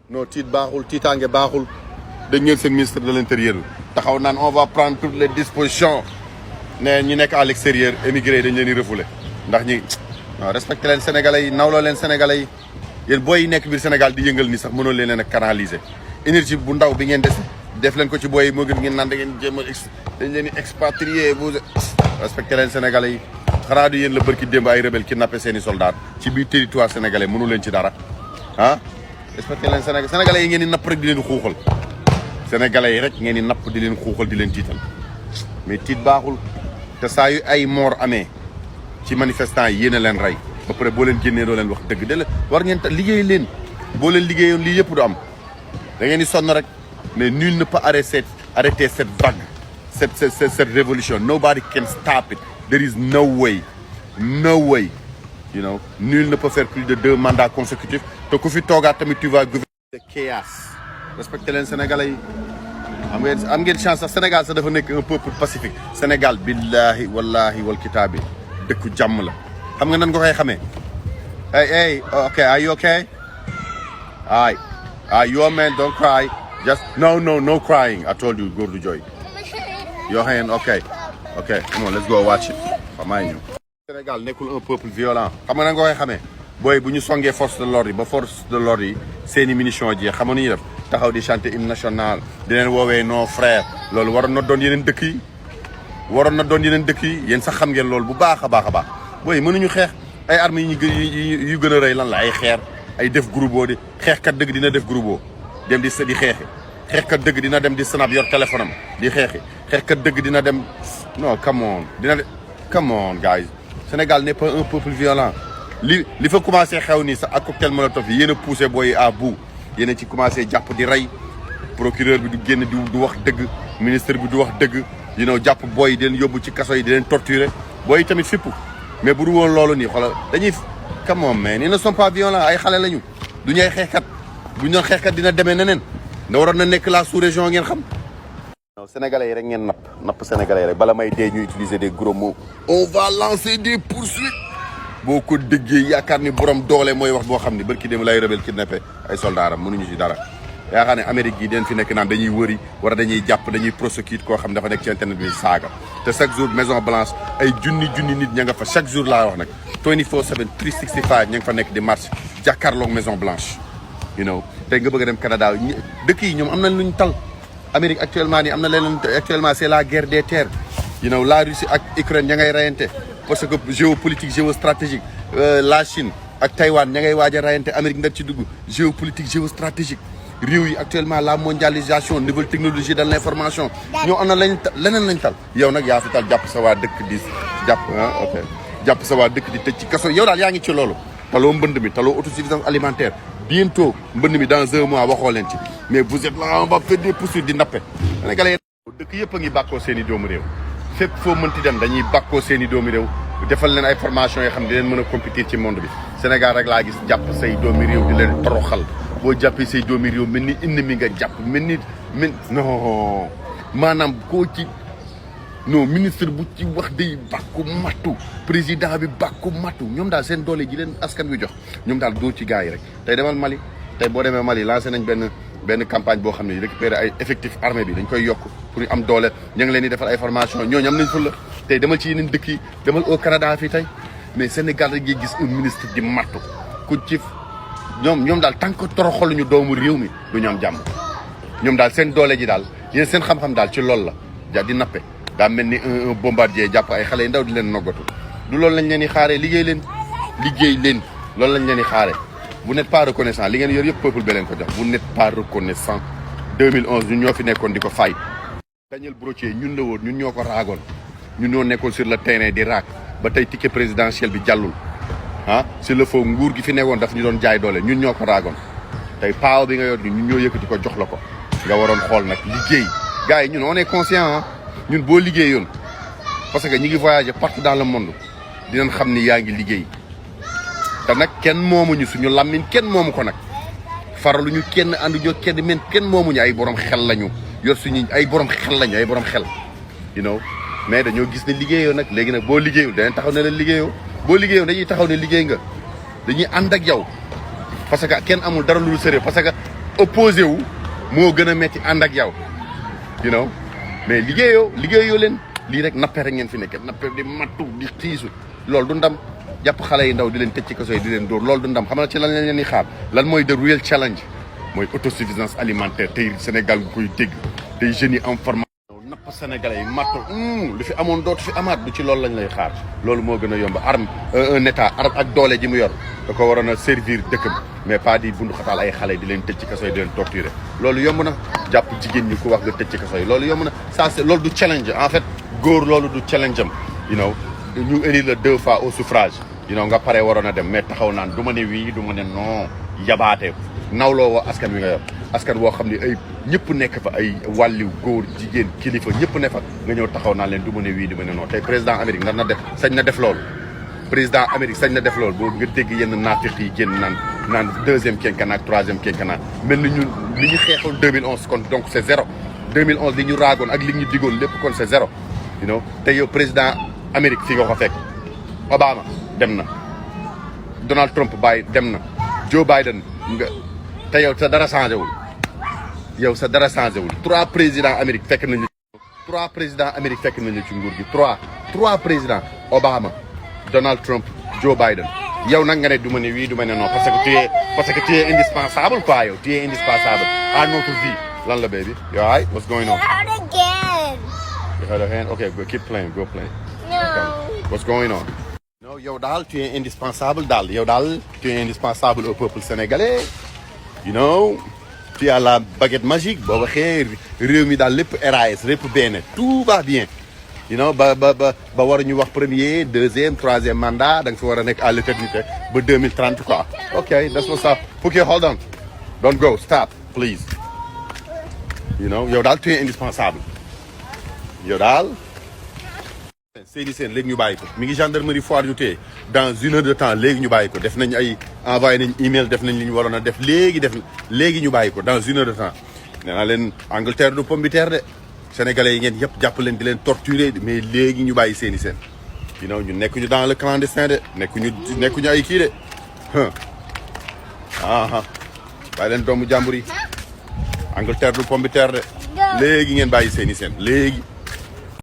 non tiit baaxul tiitaange baaxul dañ ngeen seen ministre de l'intérieur taxaw naan on va prendre toutes les dispositions ne ñi nekk à l'extérieur émigré yi dañ leen di refoulé ndax ñi non respecté leen sénégalais yi nawloo leen sénégalais yi yéen booy yi nekk biir Sénégal di yëngal ni sax mënoo leen a canaliser énergie bu ndaw bi ngeen def leen ko ci booy yi moo gën ngeen naan da ngeen jéem a dañ leen di expatrier vous respecté leen sénégalais yi xanaa du yéen la bërki démb ay rebelle kidnappé seeni soldats ci biir territoire sénégalais mënu leen ci dara ah respecté leen sénégalais yi ngeen di napp rek di leen xuuxal sénégalais yi rek ngeen di napp di leen xuuxal di leen tiital mais tiit baaxul te saa yu ay mort amee ci manifestants yi yéen a leen rey ba pare boo leen génnee doo leen wax dëgg de la war ngeen liggéey leen boo leen liggéeyoon lii yëpp du am da ngeen di sonn rek mais nul ne peut arrêter cette vague cette révolution nobody can stop it there is no way you know nul ne peut faire plus de 2 mandats consécutifs te ku fi toogaat tamit tu vas gouverner de chaos respecté leen sénégalais yi am ngeen chance sax Sénégal sax dafa nekk un peuple pacifique Sénégal billahi wallahi wal kitaabi dëkku jàmm la xam nga nan nga koy xamee hey okay are you okay all right your man don't cry just no crying I told you góor du jooy your hand okay come on let's go watch it maa ngi ñëw Sénégal nekkul un peuple violent xam nga nan nga koy xamee booy bu ñu songee force de l'ordre yi ba force de l'ordre yi seeni munitions jeex xam nga nu ñuy def taxaw di chanter hymne national di leen woowee nos frères loolu waroon na doon yeneen dëkk yi yéen sax xam ngeen loolu bu baax a baax booy mënuñu xeex ay armes yu gën a rëy lan la ay xeer ay def groupe di xeexkat dëgg dina def groupe dem di xeexi xeexkat dëgg dina dem di snap yor téléphone am di xeexi xeexkat dëgg dina dem non come on guys Sénégal n'est pas un peuple violent li fa commencé xew nii sax ak cocktail molotov yi yéen a poussé booy à bout yéen a ci commencé jàpp di rey procureur bi du génn du wax dëgg ministre bi du wax dëgg jàpp booy di leen yóbbu ci kaso yi di leen torturer booy tamit fippu mais bu du woon loolu nii xoolal dañuy come on mais ils ne sont pas violents ay xale lañu du ñu ay xeexkat bu ñu doon xeexkat dina demee neneen da waroon na nekk la sous-région ngeen xam. non sénégalais yi rek ngeen napp sénégalais yi rek bala may dee ñu utiliser des gros mots on va lancer des poursuites boo ko déggee yaakaar ni borom doole mooy wax boo xam ni barki dem lay rebelle kidnappé ay soldats am mënuñu ci dara. yaakaar ne Amérique yi den fi nekk naan dañuy wëri wala dañuy jàpp dañuy prosecute koo xam dafa nekk ci internet bi saaga te chaque jour Maison Blanche ay junni nit ña nga fa chaque jour laa wax nag 24/7 365 ña nga fa nekk di marche jàkkaarloog Maison Blanche tey nga bëgg a dem Canada dëkk yi ñoom am nañ luñ tal Amérique actuellement nii am na leen actuellement c'est la guerre des terres la Russie ak Ukraine ña ngay rayante parce que géopolitique géostratégique la Chine ak Taïwan ña ngay waaj a rayante Amérique ndar ci dugg géopolitique géostratégique réew yi actuellement la mondialisation nouvelle technologie de l'information ñoo am na leneen lañ tal yow nag yaa fi tal jàpp sa waa dëkk di jàpp sa waa dëkk di tëj ci kaso yow daal yaa ngi ci loolu taloo mbënd mi taloo autosuffisance alimentaire bientôt mbënd mi dans 1 mois waxoo leen ci mais vous êtes là on va faire des poursuites di nappe sénégalais dëkk yëpp a ngi bàkkoo seen i doomu réew fépp foo mënti dem dañuy bàkkoo seen i doomu réew defal leen ay formation yoo xam ne di leen mën a compétir ci monde bi Sénégal rek laa gis jàpp say doomi réew di leen toroxal boo jàppee say doomi réew mel ni ennemi nga jàpp mel non maanaam koo ci non ministre bu ci wax day bàkku mattu président bi bàkku mattu ñoom daal seen doole ji leen askan wi jox ñoom daal doo ci gars yi rek tey demal Mali tey boo demee Mali lancé nañ benn campagne boo xam ne récupérer ay effectif armée bi dañ koy yokk pour ñu am doole ña ngi leen di defal ay formation ñooñu am nañ fulla tey demal ci yeneen dëkk yi demal au Canada fii tey mais Sénégal rek ngay gis un ministre di mattu ku ci ñoom daal tant que toroxaluñu doomu réew mi du ñu am jàmm ñoom daal seen doole ji daal yéen seen xam-xam daal ci loolu la ja di nappe daa mel ni un bombardier jàpp ay xale yu ndaw di leen noggatu du loolu lañ leen di xaaree liggéey leen loolu lañ leen di xaaree vous n'êtes pas reconnaissant li ngeen yor yëpp peuple bi leen ko jox vous n'êtes pas reconnaissant 2011 ñun ñoo fi nekkoon di ko fay Daniel Brottier ñun la woon ñun ñoo ko raagoon ñun ñoo nekkoon sur le terrain di raak ba tey ticket présidentiel bi jàllul sur le fond nguur gi fi nekkoon daf ñu doon jaay doole ñun ñoo ko raagoon tey paaw bi nga yor ñun ñoo yëkkati ko jox la ko nga waroon xool nag liggéey gars yi ñun on est conscient ñun boo liggéeyoon parce que ñi ngi voyager partout dans le monde dinañ xam ni yaa ngi liggéey te nag kenn moomuñu suñu làmmiñ kenn moomu ko nag faraluñu kenn ànduñoo kenn men kenn moomuñu ay borom xel lañu yor suñu ay borom xel lañu ay borom xel mais dañoo gis ne liggéeyoo nag léegi nag boo liggéeyul dañuy taxaw ne la liggéeyoo boo liggéeyoo dañuy taxaw ne liggéey nga dañuy ànd ak yow parce que kenn amul dara lu sérieux parce que opposé wu moo gën a metti ànd ak yow you know mais liggéeyoo leen lii rek nappe rek ngeen fi nekk nappe di mattu di xiisu loolu du ndam jàpp xale yi ndaw di leen tëj ci kaso yi di leen dóor loolu du ndam xam na ci lan leen di xaar lan mooy the real challenge mooy autosuffisance alimentaire tey Sénégal nga koy dégg tey jeunes yi am formation napp sénégalais yi mattu lu fi amoon dootu fi amaat du ci loolu lañ lay xaar loolu moo gën a yomb arme un état arme ak doole ji mu yor da ko waroon a servir dëkkam mais pas di bundu xataal ay xale di leen tëj ci kaso yi di leen torturer loolu yomb na jàpp jigéen ñi ku wax nga tëj ci kaso yi loolu yomb na ça c'est loolu du challenge en fait góor loolu du challenge am you know ñu élire la 2 fois au suffrage you know nga pare waroon a dem mais taxaw naan du ma ne wii du ma ne non yabaate nawloo woo askan wi nga yor askan woo xam ne ay ñëpp nekk fa ay wàlliw góor jigéen kilifa ñëpp ne fa nga ñëw taxaw naan leen du ma ne wii du ma ne non tey président Amérique nar na def sañ na def loolu président Amérique sañ na def loolu boo nga dégg yenn naafiq yi génn naan 2e quinquennat ak 3e quinquennat mel ni ñun li ñu xeexoon 2011 kon donc c'est zéro 2011 li ñu raagoon ak li ñu digoon lépp kon c'est zéro you know te yow président Amérique fii nga ko fekk Obama dem na Donald Trump dem na Joe Biden nga te yow sa dara changé wul yow sa dara changé wul 3 présidents Amérique fekk nañu 3 présidents Amérique fekk nañu ci nguur gi 3 présidents Obama Donald Trump Joe Biden yow nag nga ne du ma ne oui du ma ne non parce que tu es indispensable quoi yow tu es indispensable à notre vie lan la baby you alright what's going on you heard again okay go keep playing go play No. Okay. What's going on non yow daal tu es indispensable daal yow daal tu es indispensable au peuple sénégalais you know tu as la baguette magique boo waxee réew mi daal lépp RAS lépp benn tout va bien you know ba war ñu wax 1er 2e 3e mandat da nga fi war a nekk à l'éternité ba 2030 quoi ok that's what's up okay hold on don't go stop please you know yow daal tu es indispensable yow daal Seydi Sène léegi ñu bàyyi ko mi ngi gendarmerie Foire du Téye dans 1 heure de temps léegi ñu bàyyi ko def nañ ay envoyé nañ email def nañ li ñu waroon a def léegi ñu bàyyi ko dans 1 heure de temps nee naa leen Angleterre du pomme de terre de Sénégalais yi ngeen yëpp jàpp leen di leen torturer mais léegi ñu bàyyi Seydi Sène you know ñu nekkuñu dans le clandestin de nekkuñu ay kii de bàyyi leen doomu jàmbur yi Angleterre du pomme de terre de léegi ngeen bàyyi Seydi Sène léegi